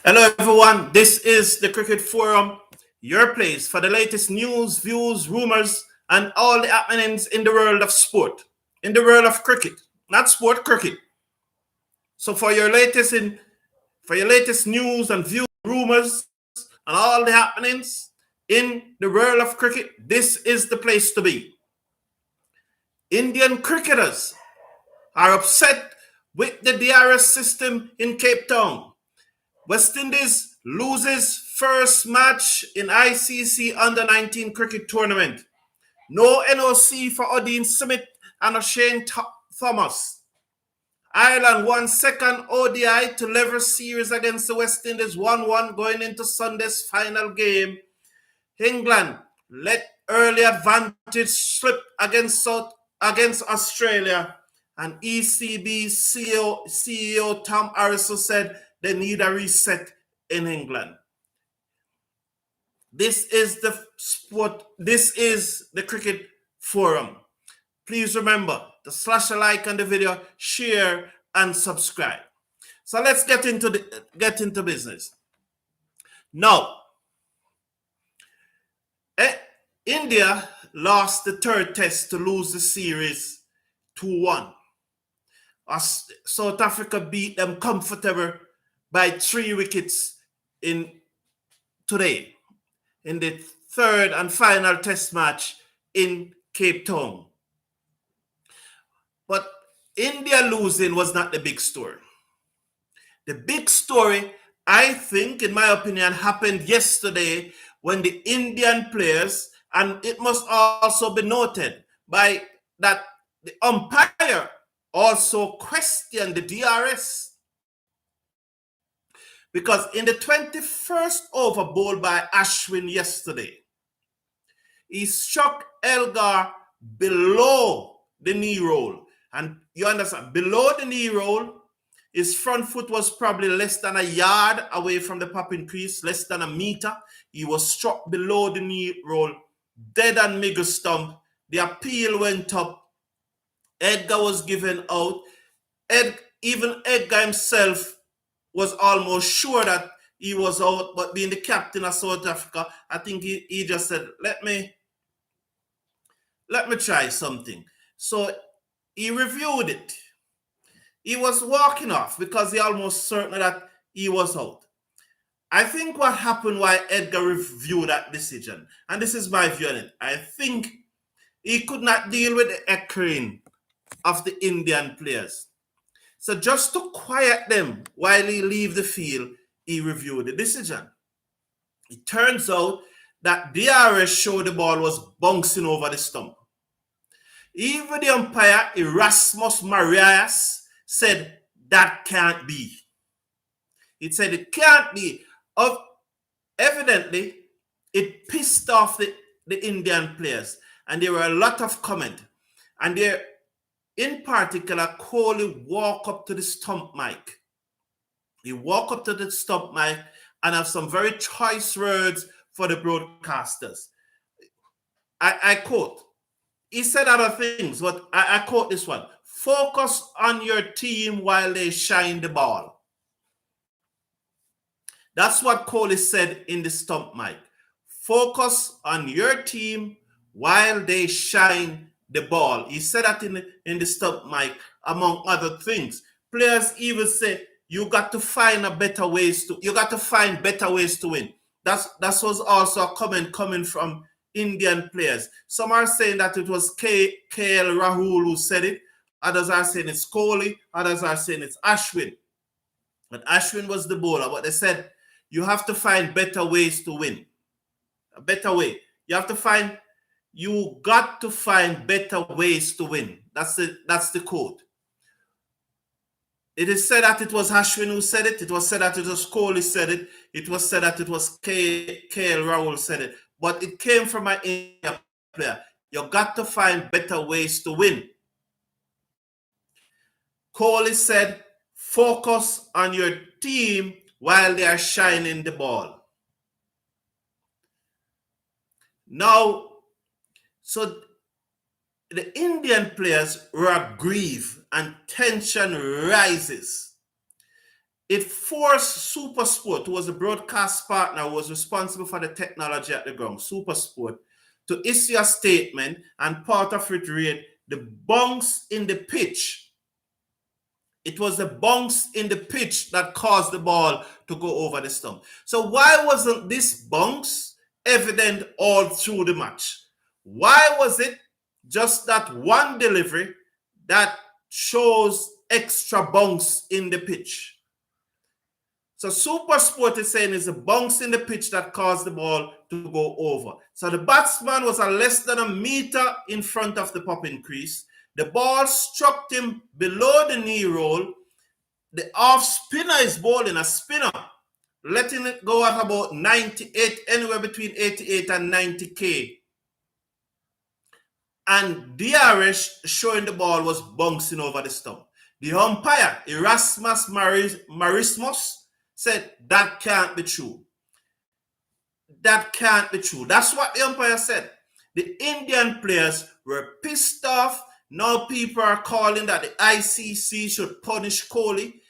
Hello, everyone. This is the Cricket Forum, your place for the latest news, views, rumors, and all the happenings in the world of sport, in the world of cricket, not sport cricket. So, for your latest news and views, rumors, and all the happenings in the world of cricket, this is the place to be. Indian cricketers are upset with the DRS system in Cape Town. West Indies loses first match in ICC Under-19 cricket tournament. No NOC for Odean Smith and Oshane Thomas. Ireland won second ODI to level series against the West Indies 1-1 going into Sunday's final game. England let early advantage slip against Australia, and ECB CEO Tom Harrison said they need a reset in England. This is the sport. This is the Cricket Forum. Please remember to slash a like on the video, share, and subscribe. So let's get into business. Now, India lost the third test to lose the series 2-1. South Africa beat them comfortable by 3 wickets today in the third and final test match in Cape Town. But India losing was not the big story. The big story, I think, in my opinion, happened yesterday when the Indian players, and it must also be noted by that the umpire also questioned the DRS. Because in the 21st over bowled by Ashwin yesterday, he struck Elgar below the knee roll. And you understand, below the knee roll, his front foot was probably less than a yard away from the popping crease, less than a meter. He was struck below the knee roll, dead and middle stump. The appeal went up. Edgar was given out. Even Edgar himself was almost sure that he was out, but being the captain of South Africa, I think he just said, let me try something. So he reviewed it. He was walking off because he almost certain that he was out. I think what happened why Edgar reviewed that decision, and this is my view on it, I think he could not deal with the echoing of the Indian players. So just to quiet them while he leave the field, he reviewed the decision. It turns out that DRS showed the ball was bouncing over the stump. Even the umpire, Erasmus Marias, said that can't be. He said it can't be. Evidently, it pissed off the Indian players. And there were a lot of comment. And there, in particular, Kohli walked up to the stump mic. He walked up to the stump mic and have some very choice words for the broadcasters. I quote, he said other things, but I quote this one. Focus on your team while they shine the ball. That's what Kohli said in the stump mic. Focus on your team while they shine the ball. He said that in the stump mic, among other things. Players even say you got to find better ways to win. That was also a comment coming from Indian players. Some are saying that it was KL Rahul who said it. Others are saying it's Kohli. Others are saying it's Ashwin. But Ashwin was the bowler. But they said you have to find better ways to win. A better way. You got to find better ways to win. That's the quote. It is said that it was Ashwin who said it. It was said that it was Kohli said it. It was said that it was KL Rahul said it. But it came from an India player. You got to find better ways to win. Kohli said, focus on your team while they are shining the ball. Now, so the Indian players were aggrieved and tension rises. it forced Supersport, who was the broadcast partner, who was responsible for the technology at the ground, Supersport, to issue a statement, and part of it read, the bounce in the pitch. It was the bounce in the pitch that caused the ball to go over the stump. So why wasn't this bounce evident all through the match? Why was it just that one delivery that shows extra bounce in the pitch? So Supersport is saying it's a bounce in the pitch that caused the ball to go over. So the batsman was a less than a meter in front of the popping crease. The ball struck him below the knee roll. The off spinner is bowling a spinner, letting it go at about 98, anywhere between 88 and 90 k. And DRS showing the ball was bouncing over the stump. The umpire, Erasmus Marismos, said that can't be true. That can't be true. That's what the umpire said. The Indian players were pissed off. Now people are calling that the ICC should punish Kohli.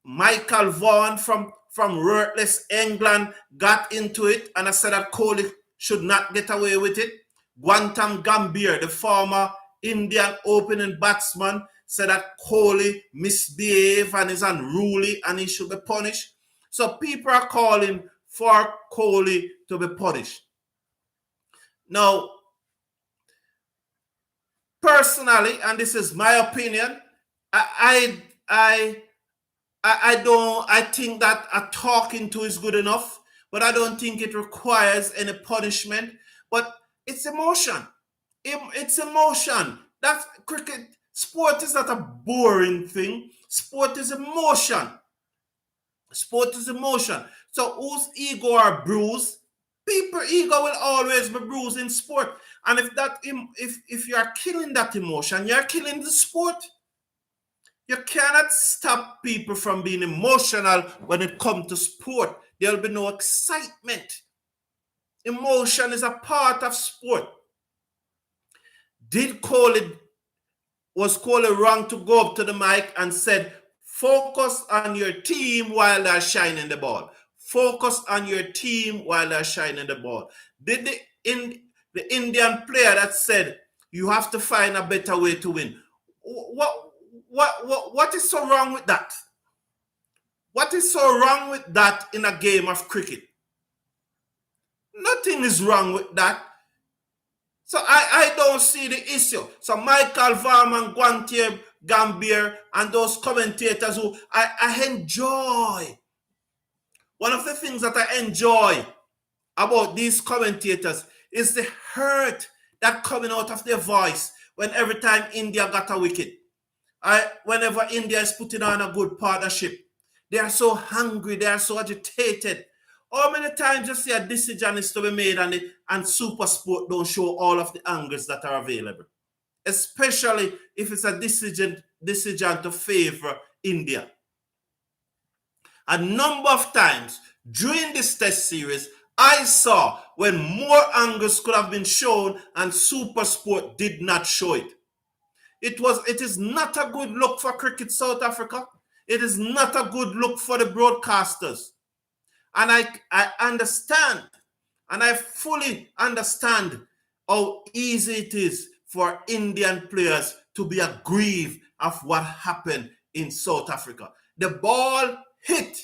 Michael Vaughan from Ruthless England got into it, and I said that Kohli should not get away with it. Gautam Gambhir, the former Indian opening batsman, said that Kohli misbehaved and is unruly and he should be punished. So people are calling for Kohli to be punished. Now, personally, and this is my opinion, I think that a talking to is good enough, but I don't think it requires any punishment. But it's emotion. It's emotion. That's cricket. Sport is not a boring thing. Sport is emotion. Sport is emotion. So whose ego are bruised? People's ego will always be bruised in sport. And if you are killing that emotion, you're killing the sport. You cannot stop people from being emotional when it comes to sport. There will be no excitement. Emotion is a part of sport. Was Kohli wrong to go up to the mic and said, focus on your team while they're shining the ball? Focus on your team while they're shining the ball. Did the Indian player that said, you have to find a better way to win? What is so wrong with that? What is so wrong with that in a game of cricket? Nothing is wrong with that. So I don't see the issue. So Michael Varman, Gautam Gambhir, and those commentators who I enjoy. One of the things that I enjoy about these commentators is the hurt that coming out of their voice when every time India got a wicket. Whenever India is putting on a good partnership, they are so hungry, they are so agitated. How many times you see a decision is to be made and Supersport don't show all of the angles that are available? Especially if it's a decision to favor India. A number of times during this test series, I saw when more angles could have been shown and Supersport did not show it. It is not a good look for Cricket South Africa. It is not a good look for the broadcasters. And I understand, and I fully understand how easy it is for Indian players to be aggrieved of what happened in South Africa. The ball hit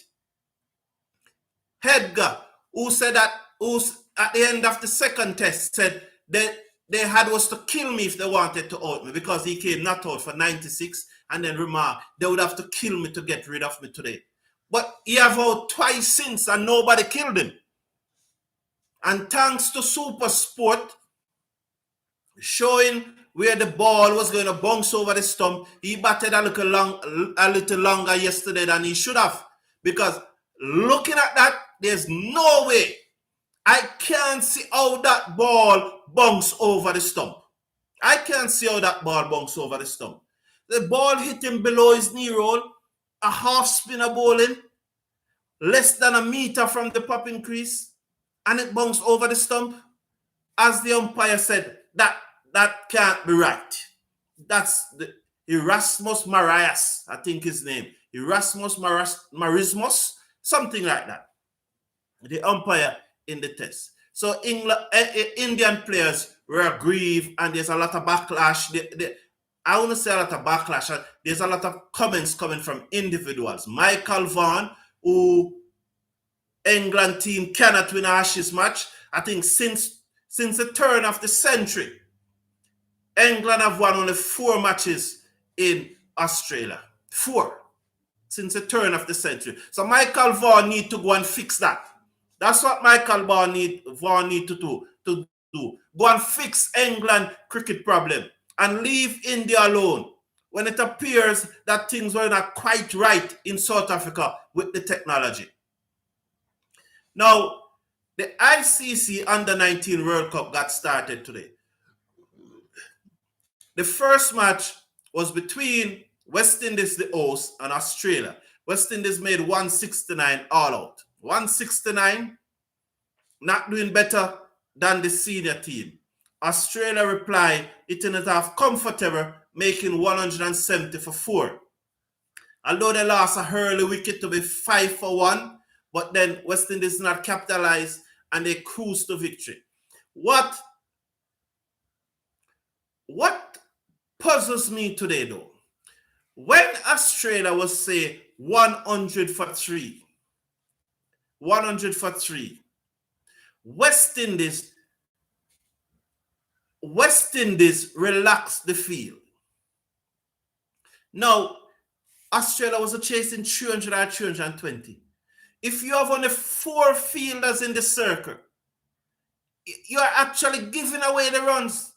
Hedgar, who's at the end of the second test said that they had was to kill me if they wanted to out me because he came not out for 96 and then remarked they would have to kill me to get rid of me today. But he have out twice since and nobody killed him. And thanks to Supersport showing where the ball was going to bounce over the stump, he batted a little longer yesterday than he should have. Because looking at that, there's no way. I can't see how that ball bounced over the stump. I can't see how that ball bounced over the stump. The ball hit him below his knee roll, a half spinner bowling, less than a meter from the popping crease, and it bounced over the stump. As the umpire said, that can't be right. That's the Erasmus Marias, I think his name. Erasmus Marismus, something like that. The umpire in the test. So Indian players were aggrieved, and there's a lot of backlash. I want to say a lot of backlash. There's a lot of comments coming from individuals. Michael Vaughan, who England team cannot win a Ashes match. I think since the turn of the century, England have won only 4 matches in Australia. 4 since the turn of the century. So Michael Vaughan need to go and fix that. That's what Michael Vaughan need to do. Go and fix England cricket problem and leave India alone when it appears that things were not quite right in South Africa with the technology. Now, the ICC Under-19 World Cup got started today. The first match was between West Indies, the host, and Australia. West Indies made 169 all out. 169, not doing better than the senior team. Australia replied, hitting it off comfortable, making 170 for 4. Although they lost a early wicket to be 5 for 1, but then West Indies not capitalized and they cruised to victory. What puzzles me today, though, when Australia was, say, 100 for 3, West Indies relaxed the field. Now, Australia was chasing 300 or 320. If you have only 4 fielders in the circle, you are actually giving away the runs.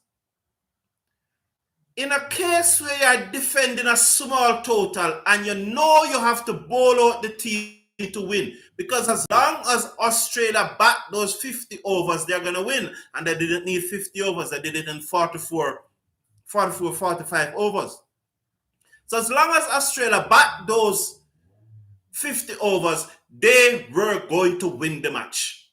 In a case where you are defending a small total and you know you have to bowl out the team to win, because as long as Australia bat those 50 overs, they're going to win. And they didn't need 50 overs. They did it in 45 overs. So as long as Australia bat those 50 overs, they were going to win the match.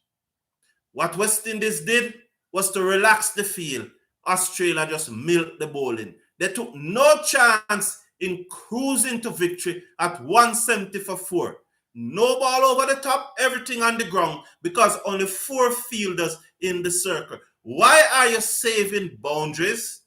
What West Indies did was to relax the field. Australia just milked the bowling. They took no chance in cruising to victory at 170 for 4. No ball over the top, everything on the ground, because only 4 fielders in the circle. Why are you saving boundaries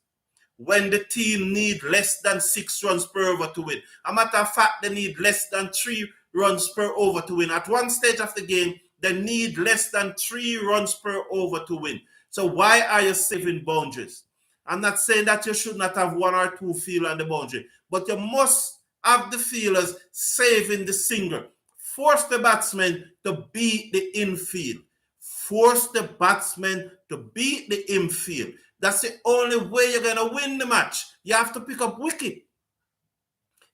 when the team need less than 6 runs per over to win? A matter of fact, they need less than 3 runs per over to win. At one stage of the game, they need less than 3 runs per over to win. So why are you saving boundaries? I'm not saying that you should not have 1 or 2 fielders on the boundary, but you must have the fielders saving the single. Force the batsman to beat the infield. Force the batsman to beat the infield. That's the only way you're going to win the match. You have to pick up wicket.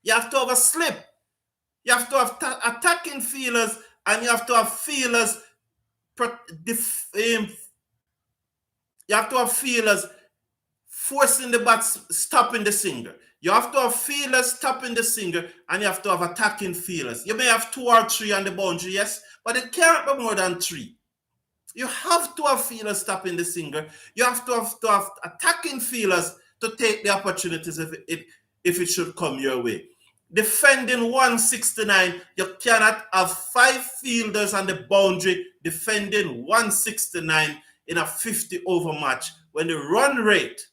You have to have a slip. You have to have attacking fielders, and you have to have fielders. You have to have fielders forcing the bats, stopping the single. You have to have fielders stopping the single, and you have to have attacking fielders. You may have 2 or 3 on the boundary, yes, but it can't be more than 3. You have to have fielders stopping the single. You have to have attacking fielders to take the opportunities if it should come your way. Defending 169, you cannot have 5 fielders on the boundary defending 169 in a 50 over match when the run rate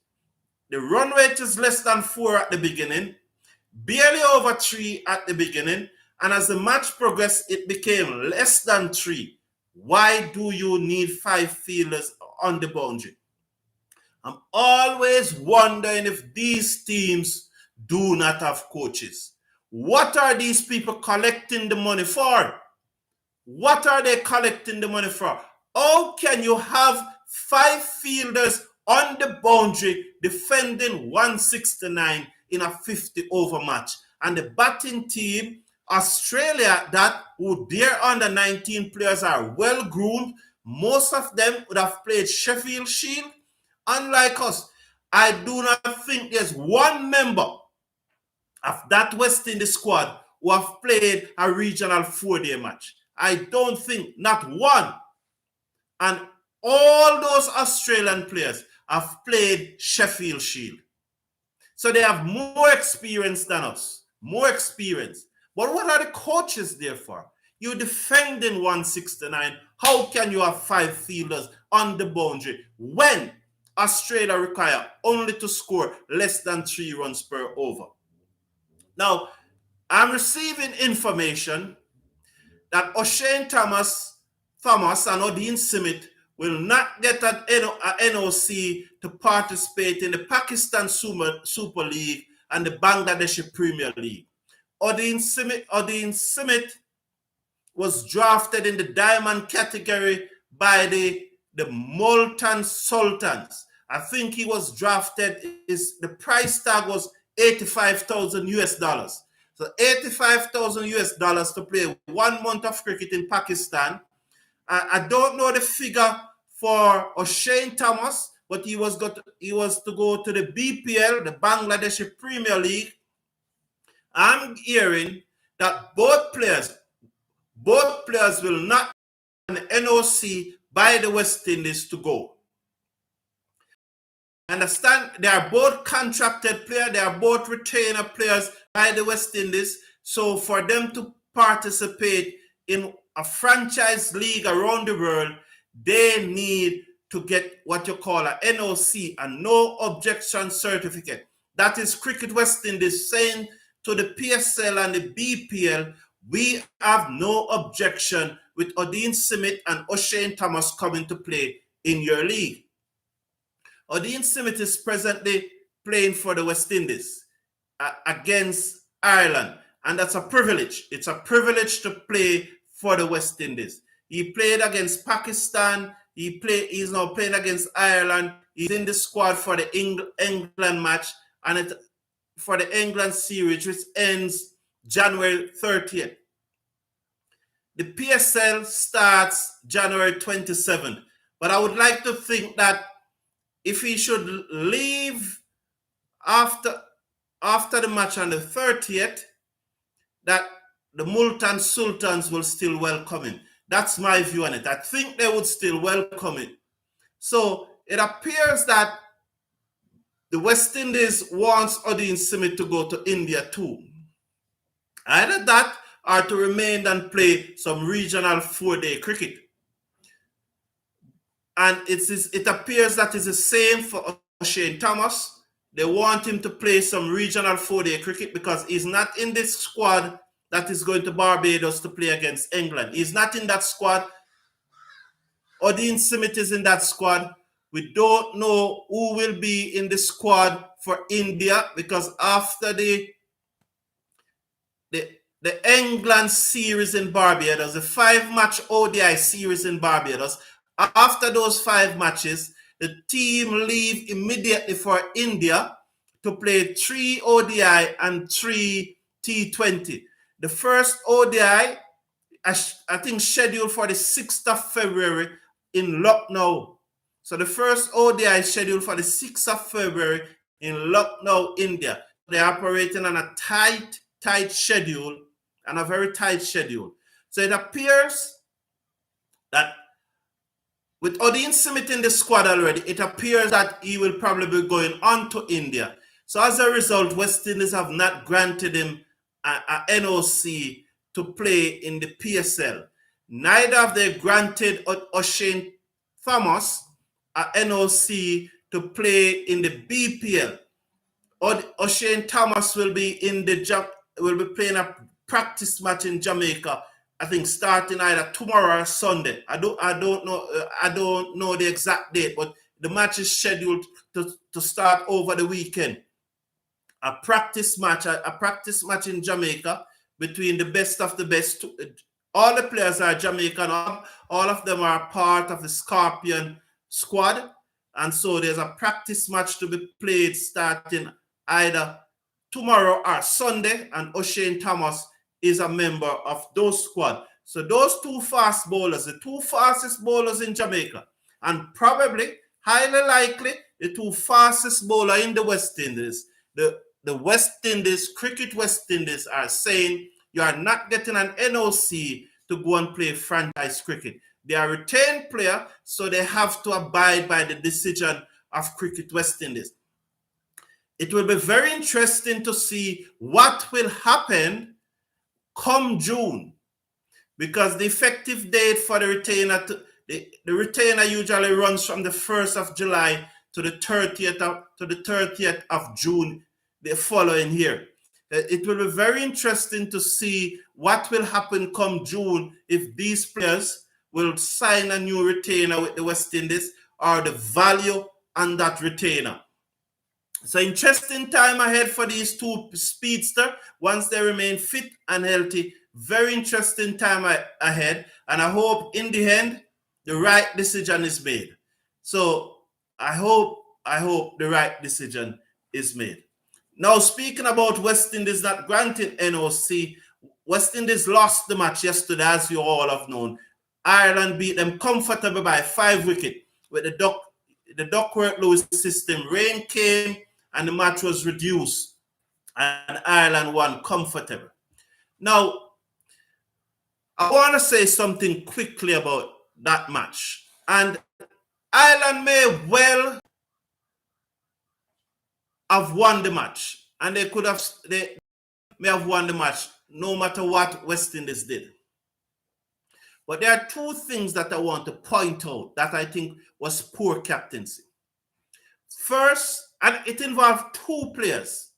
is less than 4 at the beginning, barely over 3 at the beginning, and as the match progressed, it became less than 3. Why do you need 5 fielders on the boundary? I'm always wondering if these teams do not have coaches. What are these people collecting the money for? What are they collecting the money for? How can you have 5 fielders on the boundary defending 169 in a 50 over match? And the batting team, Australia, who their under-19 players are well groomed, most of them would have played Sheffield Shield. Unlike us, I do not think there's one member of that West Indies squad who have played a regional 4-day match. I don't think, not one. And all those Australian players have played Sheffield Shield. So they have more experience than us. More experience. But what are the coaches there for? You're defending 169. How can you have 5 fielders on the boundary when Australia require only to score less than 3 runs per over? Now, I'm receiving information that Oshane Thomas and Odean Smith will not get an NOC to participate in the Pakistan Super League and the Bangladeshi Premier League. Odean Smith was drafted in the diamond category by the Multan Sultans. I think he was drafted, the price tag was 85,000 US dollars. So 85,000 US dollars to play 1 month of cricket in Pakistan. I don't know the figure for Oshane Thomas, but he was to go to the BPL, the Bangladeshi Premier League. I'm hearing that both players will not have an NOC by the West Indies to go. Understand, they are both contracted players, they are both retainer players by the West Indies. So for them to participate in a franchise league around the world, they need to get what you call a NOC, a no objection certificate. That is Cricket West Indies saying to the PSL and the BPL, we have no objection with Odean Smith and Oshane Thomas coming to play in your league. Odean Smith is presently playing for the West Indies against Ireland, and that's a privilege. It's a privilege to play for the West Indies. He played against Pakistan. He's now playing against Ireland. He's in the squad for the England match and for the England series, which ends January 30th. The PSL starts January 27th. But I would like to think that if he should leave after the match on the 30th, that the Multan Sultans will still welcome him. That's my view on it. I think they would still welcome it. So it appears that the West Indies wants Odean Smith to go to India too. Either that or to remain and play some regional 4-day cricket. And it appears that it's the same for Oshane Thomas. They want him to play some regional 4-day cricket because he's not in this squad that is going to Barbados to play against England. He's not in that squad. Odean Smith is in that squad. We don't know who will be in the squad for India because after the England series in Barbados, the 5-match ODI series in Barbados, after those 5 matches, the team leave immediately for India to play 3 ODI and 3 T20. The first ODI, I think, scheduled for the 6th of February in Lucknow. So the first ODI is scheduled for the 6th of February in Lucknow, India. They're operating on a tight schedule and a very tight schedule. So it appears that with Odean Smith in the squad already, it appears that he will probably be going on to India. So as a result, West Indies have not granted him a NOC to play in the PSL. Neither have they granted Oshane Thomas a NOC to play in the BPL. Oshane Thomas will be playing a practice match in Jamaica, I think starting either tomorrow or Sunday. I don't know the exact date, but the match is scheduled to start over the weekend. A practice match in Jamaica between the best of the best. All the players are Jamaican. All of them are part of the Scorpion squad. And so there's a practice match to be played starting either tomorrow or Sunday. And Oshane Thomas is a member of those squad. So those 2 fast bowlers, the 2 fastest bowlers in Jamaica, and probably, highly likely, the 2 fastest bowler in the West Indies, the West Indies, Cricket West Indies are saying you are not getting an NOC to go and play franchise cricket. They are a retained player, so they have to abide by the decision of Cricket West Indies. It will be very interesting to see what will happen come June, because the effective date for the retainer, the retainer usually runs from the 1st of July to the 30th of June the following year. It will be very interesting to see what will happen come June if these players will sign a new retainer with the West Indies or the value on that retainer. It's an interesting time ahead for these two speedsters once they remain fit and healthy. Very interesting time ahead, and I hope in the end the right decision is made. So I hope the right decision is made. Now, speaking about West Indies not granting NOC, West Indies lost the match yesterday, as you all have known. Ireland beat them comfortably by 5 wickets with the Duckworth-Lewis system. Rain came and the match was reduced, and Ireland won comfortably. Now, I want to say something quickly about that match. And Ireland may well have won the match, and they may have won the match no matter what West Indies did. But there are two things that I want to point out that I think was poor captaincy. First, and it involved two players,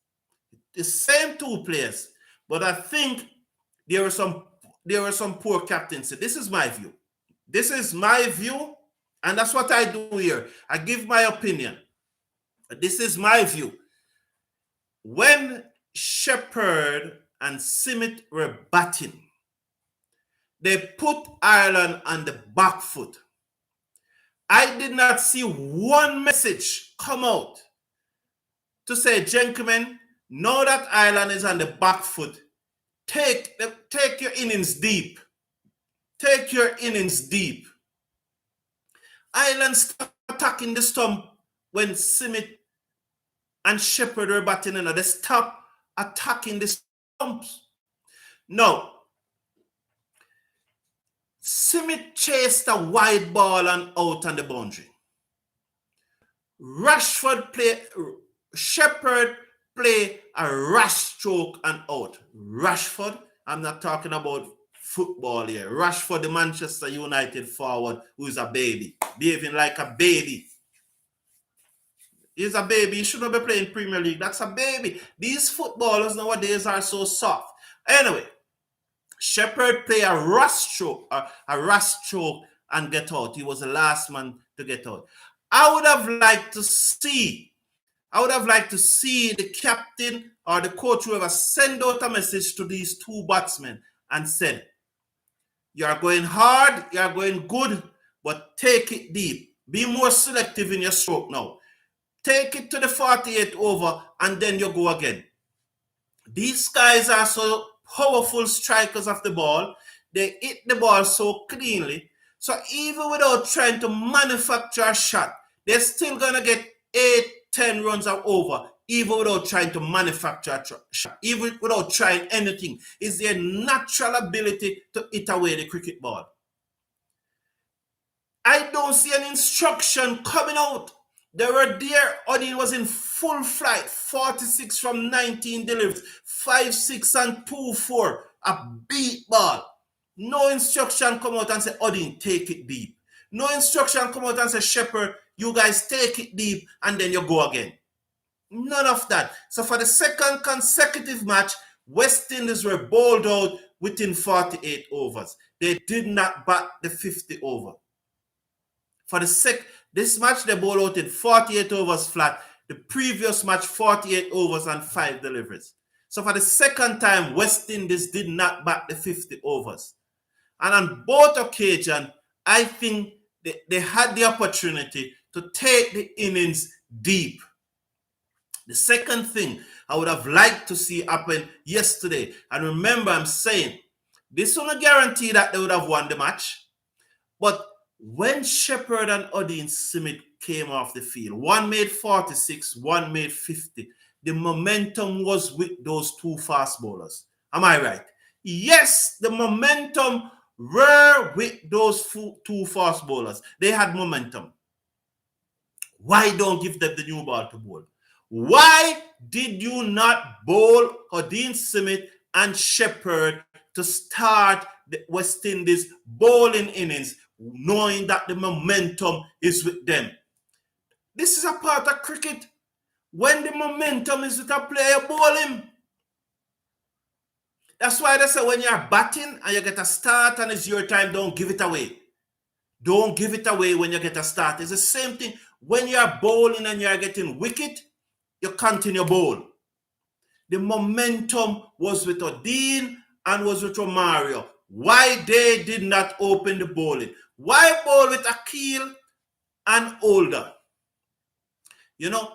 the same two players, but I think there were some poor captaincy. This is my view. This is my view, and that's what I do here. I give my opinion. This is my view. When Shepherd and Simmet were batting, they put Ireland on the back foot. I did not see one message come out to say, gentlemen, now that Ireland is on the back foot, take your innings deep. Take your innings deep. Ireland stopped attacking the stump when Simmet and Shepherd were batting. They stopped attacking the stumps. No. Simmet chased a wide ball and out on the boundary. Shepherd play a rash stroke and out. Rashford, I'm not talking about football here. Rashford, the Manchester United forward, who is a baby, behaving like a baby. He's a baby. He shouldn't be playing Premier League. That's a baby. These footballers nowadays are so soft. Anyway, Shepherd play a rash stroke and get out. He was the last man to get out. I would have liked to see the captain or the coach, whoever, send out a message to these two batsmen and said, you are going hard, you are going good, but take it deep. Be more selective in your stroke now. Take it to the 48th over and then you go again. These guys are so powerful strikers of the ball. They hit the ball so cleanly. So even without trying to manufacture a shot, they're still going to get 8-10 runs or over, even without trying to manufacture a shot, even without trying anything. It's their natural ability to hit away the cricket ball. I don't see an instruction coming out. They were there. Odean was in full flight, 46 from 19 deliveries, 5-6 and 2-4, a beat ball. No instruction come out and say, Odean, take it deep. No instruction come out and say, Shepherd, you guys take it deep and then you go again. None of that. So for the second consecutive match, West Indies were bowled out within 48 overs. They did not bat the 50 over. For this match, they bowled out in 48 overs flat. The previous match, 48 overs and 5 deliveries. So for the second time, West Indies did not bat the 50 overs. And on both occasions, I think they had the opportunity to take the innings deep. The second thing I would have liked to see happen yesterday, and remember I'm saying, this will not guarantee that they would have won the match, but when Shepherd and Odean Simmet came off the field, one made 46, one made 50. The momentum was with those two fast bowlers. Am I right? Yes, the momentum were with those two fast bowlers. They had momentum. Why don't give them the new ball to bowl? Why did you not bowl Odean Simmet and Shepherd to start the West Indies bowling innings, knowing that the momentum is with them. This is a part of cricket. When the momentum is with a player, bowl him. That's why they say when you're batting and you get a start and it's your time, don't give it away. Don't give it away when you get a start. It's the same thing. When you're bowling and you're getting wicket, you continue bowl. The momentum was with Odean and was with Romario. Why they did not open the bowling? Why bowl with Akil and Older? You know,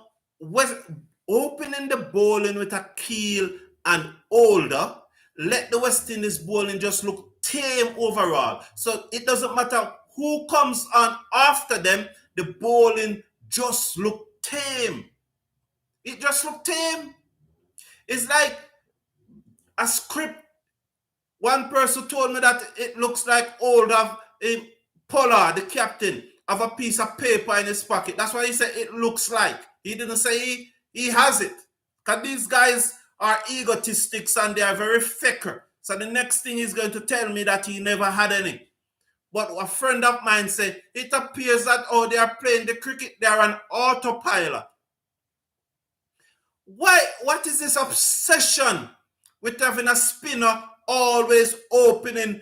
opening the bowling with Akil and Older, let the West Indies bowling just look tame overall. So it doesn't matter who comes on after them, the bowling just look tame. It just looked tame. It's like a script. One person told me that it looks like Older in Pollard, the captain, have a piece of paper in his pocket. That's why he said it looks like. He didn't say he has it. Because these guys are egotistics and they are very faker. So the next thing he's going to tell me that he never had any. But a friend of mine said, it appears that they are playing the cricket, they are an autopilot. Why? What is this obsession with having a spinner always opening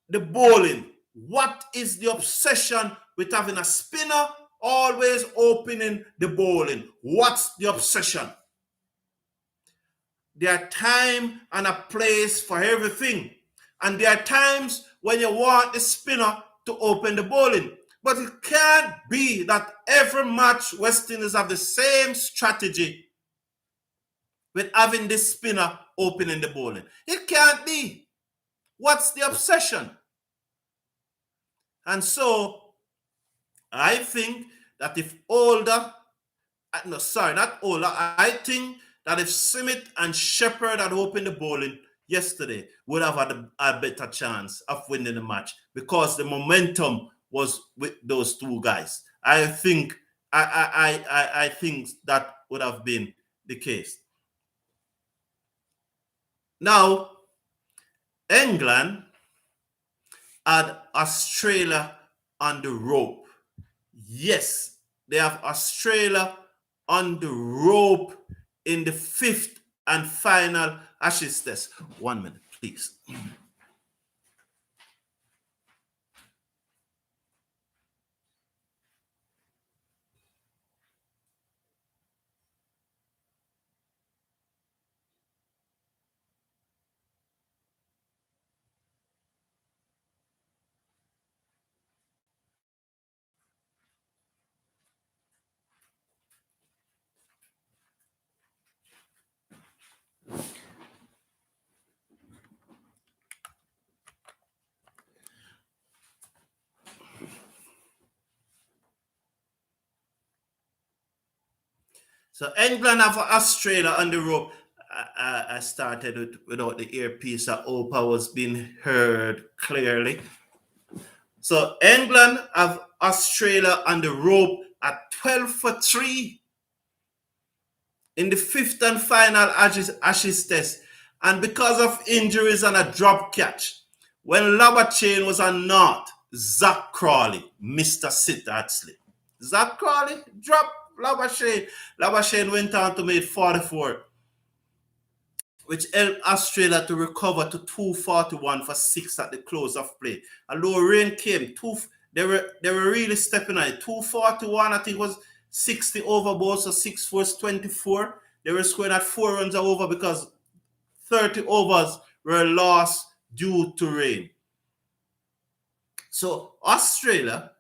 the bowling? What is the obsession with having a spinner always opening the bowling? What's the obsession? There are time and a place for everything. And there are times when you want the spinner to open the bowling. But it can't be that every match West Indies have the same strategy with having this spinner opening the bowling. It can't be. What's the obsession? And so, I think that if I think that if Smith and Shepherd had opened the bowling yesterday, would have had a better chance of winning the match because the momentum was with those two guys. I think that would have been the case. Now, England had Australia on the rope. Yes, they have Australia on the rope in the 5th and final Ashes test. 1 minute, please. So England have Australia on the rope. I started without the earpiece. I hope I was being heard clearly. So England have Australia on the rope at 12 for 3 in the 5th and final Ashes test. And because of injuries and a drop catch, when Labachane was on North, Zach Crawley, Mr. Sit-At-Slip. Zach Crawley dropped Labachane. Labachane went on to make 44, which helped Australia to recover to 241 for 6 at the close of play. Although rain came, they were really stepping on it. 241, I think, was 60 overboard, so 6 was 24. They were scoring at 4 runs over because 30 overs were lost due to rain. So Australia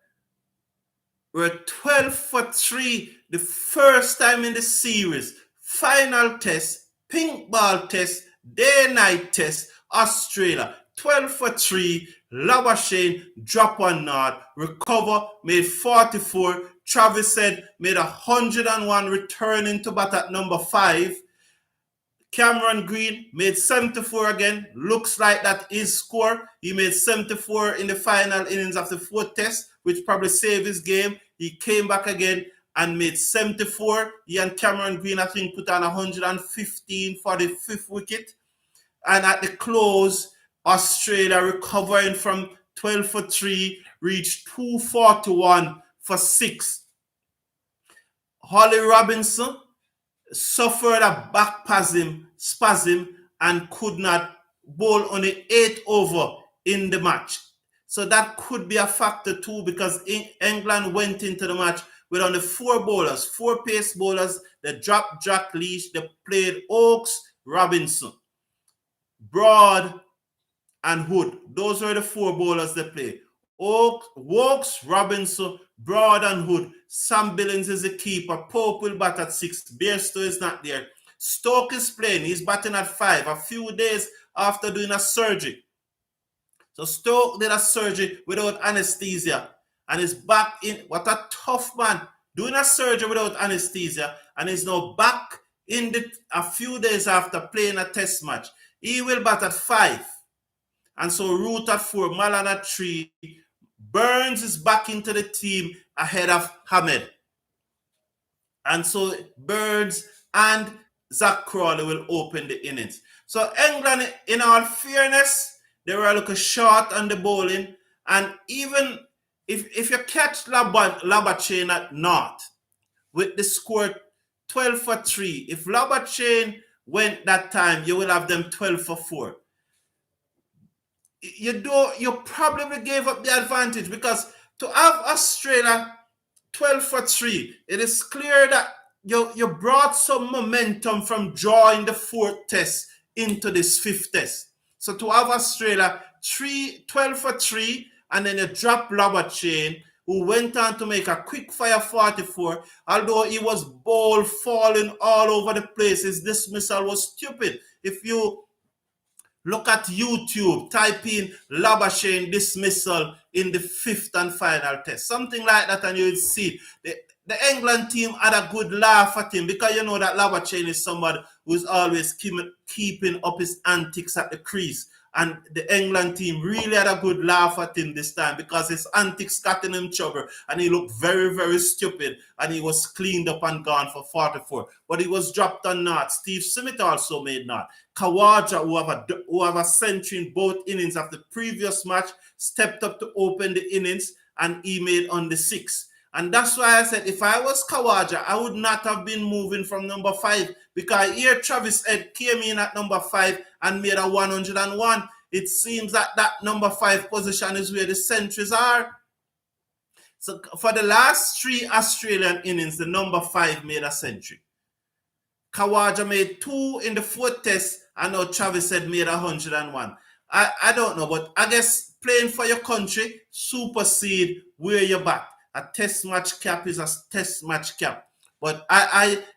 were 12 for 3 the first time in the series. Final test, pink ball test, day-night test, Australia. 12 for 3, Labachane, drop one North, recover, made 44. Travis said made 101 returning to bat at number 5. Cameron Green made 74 again. Looks like that is score. He made 74 in the final innings of the 4th test, which probably saved his game. He came back again and made 74. He and Cameron Green, I think, put on 115 for the 5th wicket. And at the close, Australia recovering from 12 for 3, reached 241 for 6. Holly Robinson suffered a back spasm and could not bowl on the 8th over in the match. So that could be a factor too, because England went into the match with only 4 bowlers, 4 pace bowlers. They dropped Jack Leach, they played Oakes, Robinson, Broad, and Hood. Those were the 4 bowlers they played. Oakes, Robinson, Broad, and Hood. Sam Billings is the keeper. Pope will bat at 6. Bairstow is not there. Stoke is playing. He's batting at 5, a few days after doing a surgery. So Stoke did a surgery without anesthesia and is back in. What a tough man. Doing a surgery without anesthesia and is now back in a few days after playing a test match. He will bat at 5. And so Root at 4, Malan at 3. Burns is back into the team ahead of Hamed. And so Burns and Zach Crawley will open the innings. So England, in all fairness, they were a little short on the bowling. And even if you catch Labachane at naught with the score 12 for 3, if Labachane went that time, you will have them 12 for 4. You probably gave up the advantage, because to have Australia 12 for 3, it is clear that you brought some momentum from drawing the 4th test into this 5th test. So to have Australia 12 for 3, and then you drop Labachane, who went on to make a quick fire 44, although he was ball falling all over the place, his dismissal was stupid. If you look at YouTube, type in Labachane dismissal in the 5th and final test, something like that, and you will see the England team had a good laugh at him, because you know that Labachane is somebody who's always keeping up his antics at the crease. And the England team really had a good laugh at him this time, because his antics got in him trouble and he looked very, very stupid, and he was cleaned up and gone for 44. But he was dropped on naught. Steve Smith also made naught. Khawaja, who have a century in both innings of the previous match, stepped up to open the innings, and he made on the 6th. And that's why I said, if I was Khawaja, I would not have been moving from number 5, because here Travis Head came in at number 5 and made a 101. It seems that number 5 position is where the centuries are. So for the last 3 Australian innings, the number 5 made a century. Khawaja made 2 in the 4th test, and now Travis Head made 101. I don't know, but I guess playing for your country supersede where you're back. A test match cap is a test match cap. But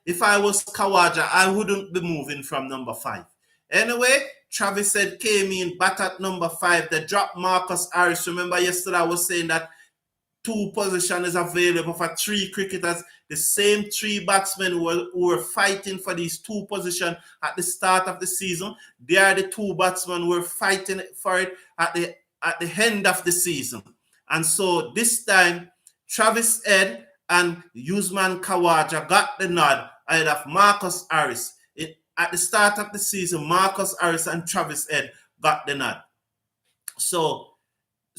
if I was Khawaja, I wouldn't be moving from number 5. Anyway, Travis Head came in, bat at number 5. They dropped Marcus Harris. Remember yesterday I was saying that 2 position is available for 3 cricketers. The same 3 batsmen who were fighting for these 2 positions at the start of the season. They are the 2 batsmen who were fighting for it at the end of the season. And so this time, Travis Head and Usman Khawaja got the nod ahead of Marcus Harris. At the start of the season, Marcus Harris and Travis Head got the nod. So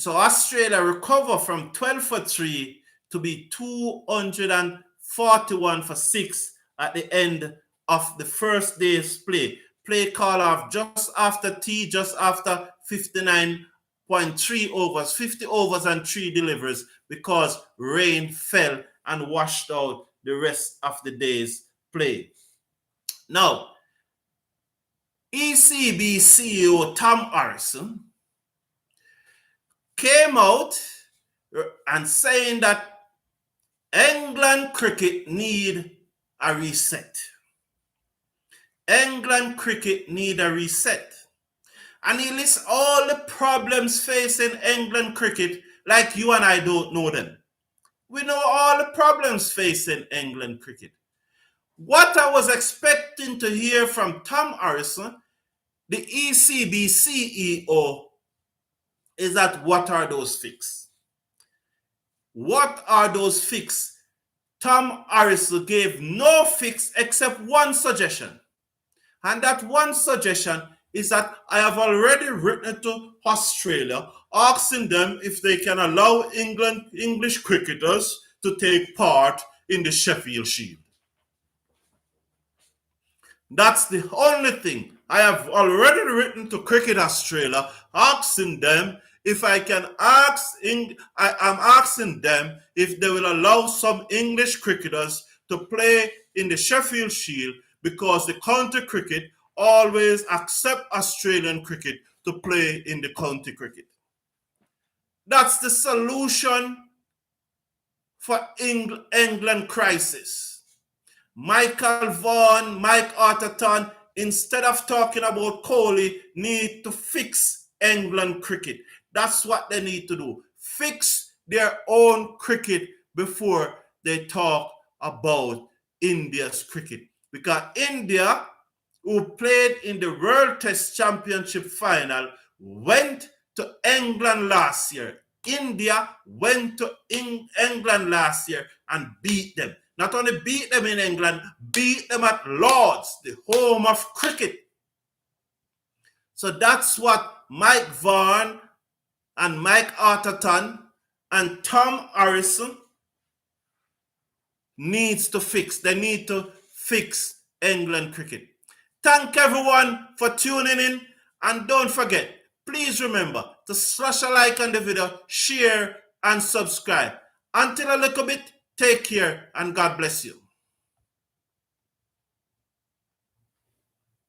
Australia recover from 12 for 3 to be 241 for 6 at the end of the first day's play. Play call off just after tea, just after 59.3 overs, 50 overs and 3 deliveries, because rain fell and washed out the rest of the day's play. Now, ECB CEO Tom Harrison came out and saying that England cricket need a reset. England cricket need a reset. And he lists all the problems facing England cricket like you and I don't know them. We know all the problems facing England cricket. What I was expecting to hear from Tom Harrison, the ECB CEO, is that what are those fixes? What are those fixes? Tom Harrison gave no fix except one suggestion. And that one suggestion is that I have already written to Australia asking them if they can allow English cricketers to take part in the Sheffield Shield. That's the only thing. I have already written to Cricket Australia asking them if I can I'm asking them if they will allow some English cricketers to play in the Sheffield Shield, because the county cricket always accept Australian cricket to play in the county cricket. That's the solution for England crisis. Michael Vaughan, Mike Atherton, instead of talking about Kohli, need to fix England cricket. That's what they need to do. Fix their own cricket before they talk about India's cricket. Because India, who played in the World Test Championship final, went to England last year. India went to England last year and beat them. Not only beat them in England, beat them at Lord's, the home of cricket. So that's what Mike Vaughan and Mike Atherton and Tom Harrison needs to fix. They need to fix England cricket. Thank everyone for tuning in, and don't forget, please remember to slash a like on the video, share and subscribe. Until a little bit, take care and God bless you.